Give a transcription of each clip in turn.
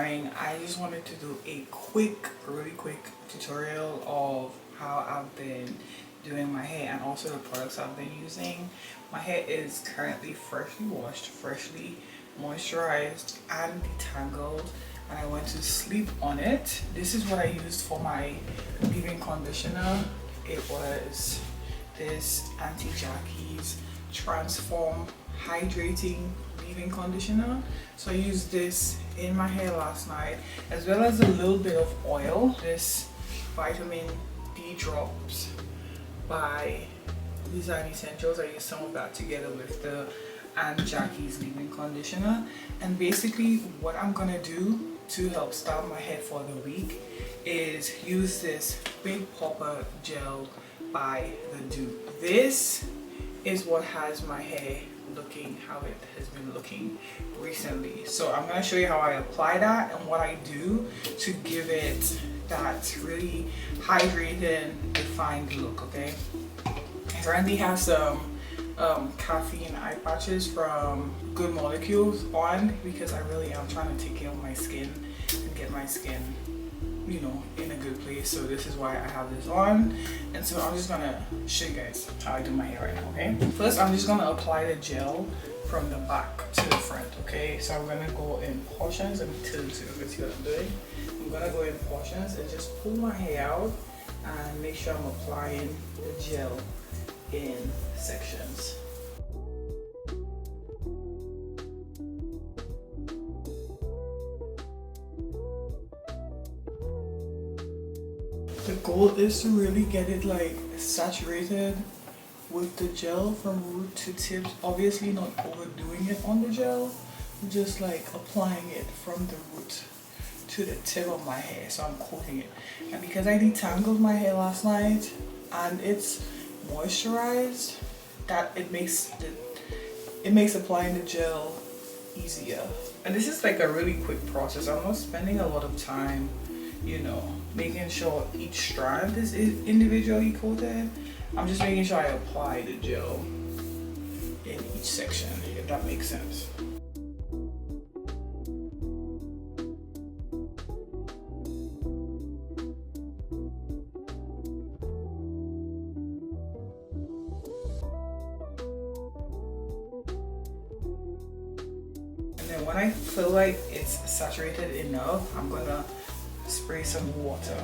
morning. I just wanted to do a really quick tutorial of how I've been doing my hair and also the products I've been using. My hair is currently freshly washed, freshly moisturized and detangled, and I went to sleep on it. This is what I used for my leave-in conditioner. It was this Anti-Jackie's Transform Hydrating leave-in conditioner. So I used this in my hair last night, as well as a little bit of oil. This vitamin D drops by Design Essentials. I used some of that together with the Anti-Jackie's leave-in conditioner. And basically what I'm gonna do to help style my hair for the week is use this Big Poppa gel by the Doux. This is what has my hair looking how it has been looking recently. So I'm going to show you how I apply that and what I do to give it that really hydrated, defined look. Okay, I currently have some caffeine eye patches from Good Molecules on because I really am trying to take care of my skin and get my skin, you know, in a good place. So this is why I have this on, and so I'm just gonna show you guys how I do my hair right now. Okay, first I'm just gonna apply the gel from the back to the front. Okay, so I'm gonna go in portions. Let me tilt so you can see what I'm doing. I'm gonna go in portions and just pull my hair out and make sure I'm applying the gel in sections. The goal is to really get it like saturated with the gel from root to tips. Obviously not overdoing it on the gel, just like applying it from the root to the tip of my hair. So I'm coating it, and because I detangled my hair last night and it's moisturized, that it makes applying the gel easier. And this is like a really quick process. I'm not spending a lot of time, you know, making sure each strand is individually coated. I'm just making sure I apply the gel in each section, if that makes sense. And then when I feel like it's saturated enough, I'm gonna spray some water.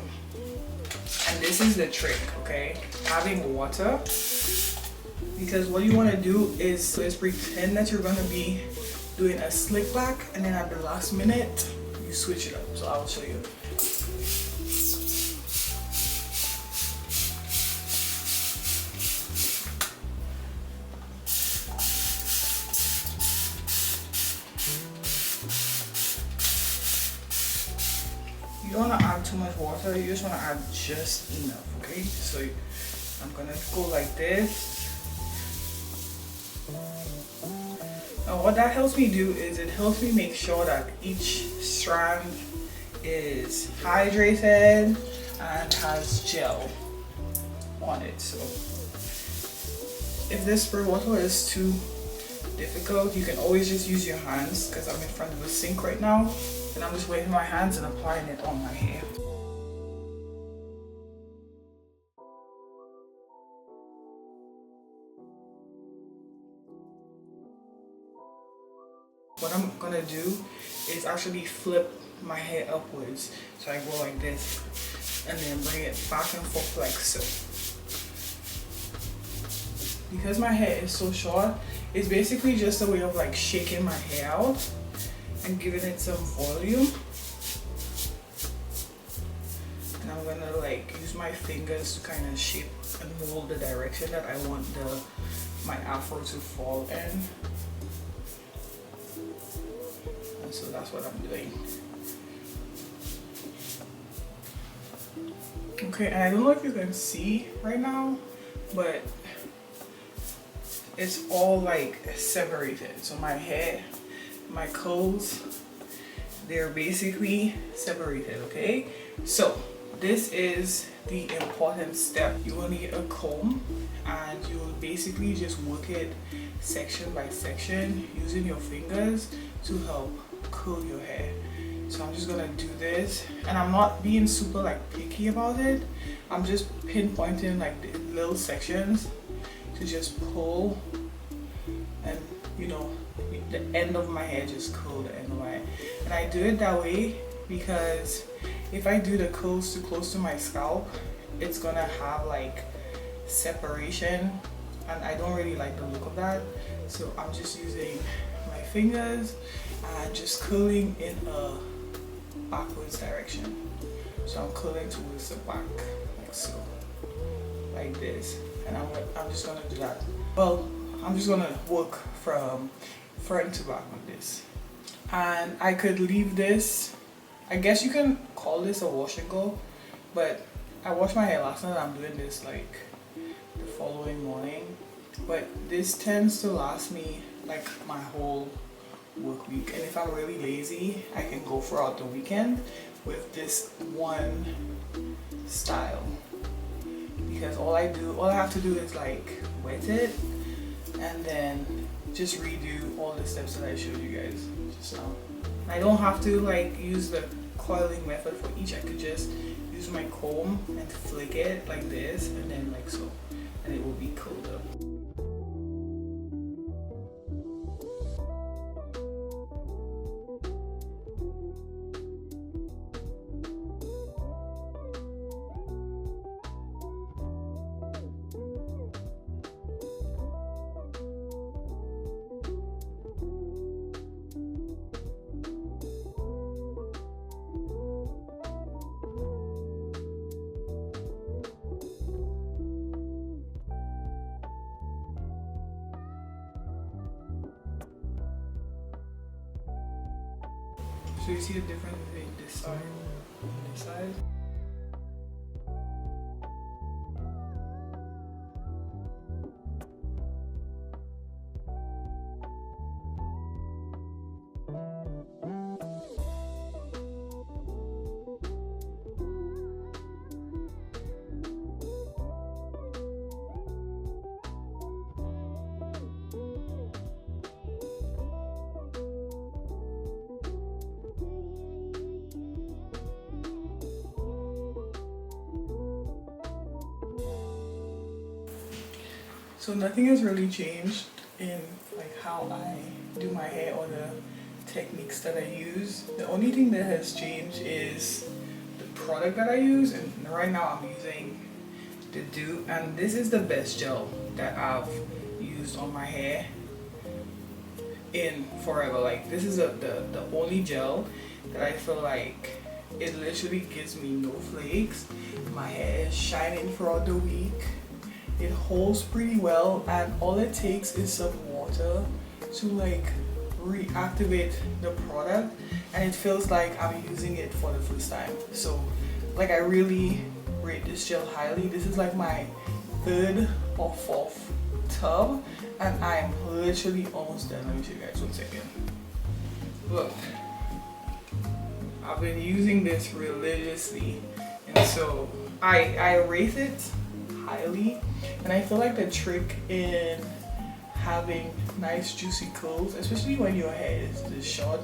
And this is the trick, okay? Having water, because what you want to do is pretend that you're going to be doing a slick back, and then at the last minute you switch it up. So I'll show you. You don't want to add too much water, you just want to add just enough, okay? So I'm gonna go like this. Now what that helps me do is it helps me make sure that each strand is hydrated and has gel on it. So if this spray water is too difficult, you can always just use your hands, because I'm in front of a sink right now. And I'm just waving my hands and applying it on my hair. What I'm gonna do is actually flip my hair upwards. So I go like this and then bring it back and forth like so. Because my hair is so short, it's basically just a way of like shaking my hair out and giving it some volume. And I'm gonna like use my fingers to kind of shape and mold the direction that I want my afro to fall in. And so that's what I'm doing. Okay, and I don't know if you can see right now, but it's all like separated. So my hair, my curls, they're basically separated. Okay, so this is the important step. You will need a comb, and you will basically just work it section by section using your fingers to help curl your hair. So I'm just gonna do this, and I'm not being super like picky about it. I'm just pinpointing like the little sections to just pull, and you know, the end of my hair just curl the end of my hair. And I do it that way because if I do the curls too close to my scalp, it's gonna have like separation, and I don't really like the look of that. So I'm just using my fingers and just curling in a backwards direction. So I'm curling towards the back, like so, like this. And I'm just gonna do that. Well, I'm just gonna work from front to back with this. And I could leave this, I guess you can call this a wash and go, but I washed my hair last night and I'm doing this like the following morning. But this tends to last me like my whole work week, and if I'm really lazy, I can go throughout the weekend with this one style, because all I have to do is like wet it and then just redo all the steps that I showed you guys just now. I don't have to like use the coiling method for each. I could just use my comb and flick it like this and then like so, and it will be curled up. So you see the difference between this side and this side? So nothing has really changed in like how I do my hair or the techniques that I use. The only thing that has changed is the product that I use, and right now I'm using the Doux, and this is the best gel that I've used on my hair in forever. Like this is the only gel that I feel like it literally gives me no flakes. My hair is shining throughout the week. It holds pretty well, and all it takes is some water to like reactivate the product, and it feels like I'm using it for the first time. So like I really rate this gel highly. This is like my third or fourth tub, and I'm literally almost done. Let me show you guys 1 second. Look, I've been using this religiously, and so I rate it highly. And I feel like the trick in having nice juicy curls, especially when your hair is this short,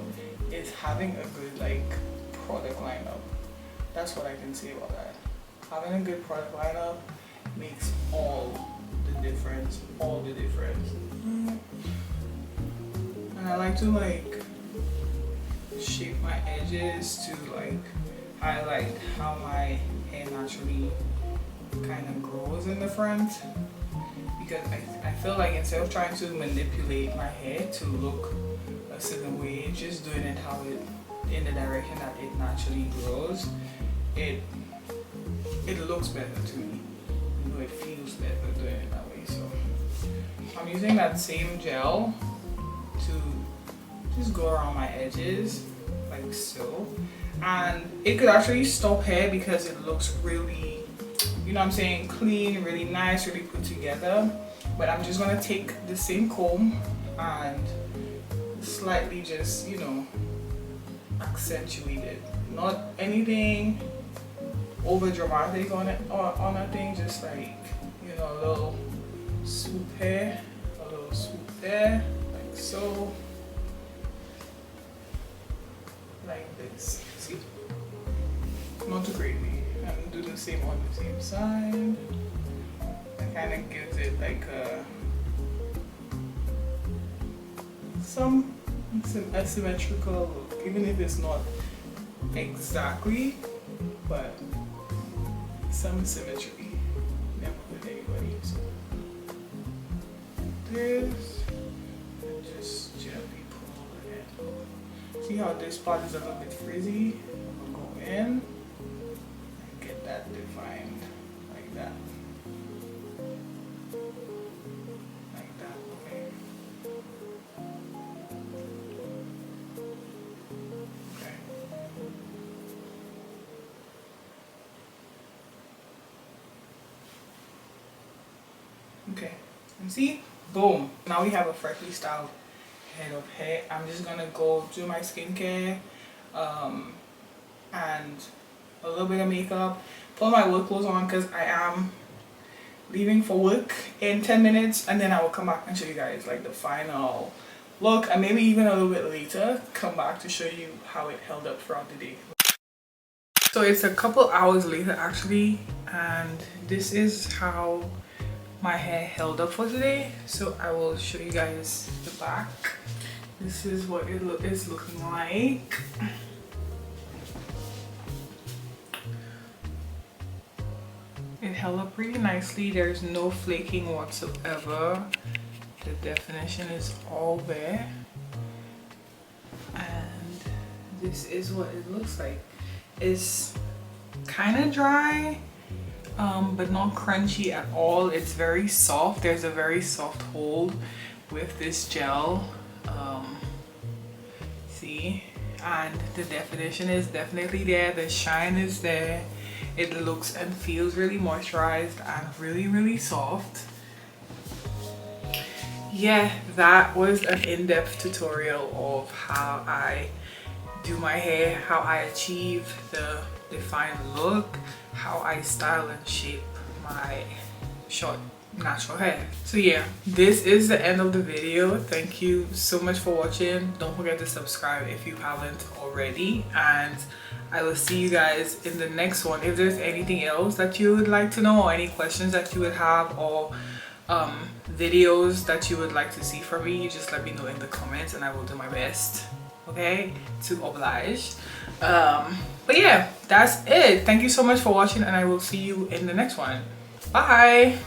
is having a good like product lineup. That's what I can say about that. Having a good product lineup makes all the difference, And I like to like shape my edges to like highlight how my hair naturally kind of grows in the front, because I feel like instead of trying to manipulate my hair to look a certain way, just doing it how it in the direction that it naturally grows, it looks better to me. You know, it feels better doing it that way. So I'm using that same gel to just go around my edges like so, and it could actually stop hair because it looks really, you know what I'm saying, clean, really nice, really put together. But I'm just gonna take the same comb and slightly just, you know, accentuate it. Not anything over dramatic on it or on a thing, just like, you know, a little swoop here, a little swoop there, like so. like this. See? Not too crazy. And do the same on the same side. That kind of gives it like some asymmetrical look, even if it's not exactly, but some symmetry. Never with anybody. So this, and just gently pull it in. See how this part is a little bit frizzy? I'm gonna go in and get that defined like that. Like that, okay? Okay. Okay, and see? Boom. Now we have a freshly styled head of hair. I'm just gonna go do my skincare and a little bit of makeup, put my work clothes on because I am leaving for work in 10 minutes, and then I will come back and show you guys like the final look, and maybe even a little bit later come back to show you how it held up throughout the day. So it's a couple hours later actually, and this is how my hair held up for today. So I will show you guys the back. This is what it is looking like. It held up really nicely. There's no flaking whatsoever. The definition is all there. And this is what it looks like. It's kind of dry, but not crunchy at all. It's very soft. There's a very soft hold with this gel. See, and the definition is definitely there. The shine is there. It looks and feels really moisturized and really soft. Yeah, that was an in-depth tutorial of how I do my hair, how I achieve the defined look, how I style and shape my short natural hair. So yeah, this is the end of the video. Thank you so much for watching. Don't forget to subscribe if you haven't already, and I will see you guys in the next one. If there's anything else that you would like to know, or any questions that you would have, or videos that you would like to see from me, just let me know in the comments and I will do my best, okay, to oblige. But yeah, that's it. Thank you so much for watching, and I will see you in the next one. Bye.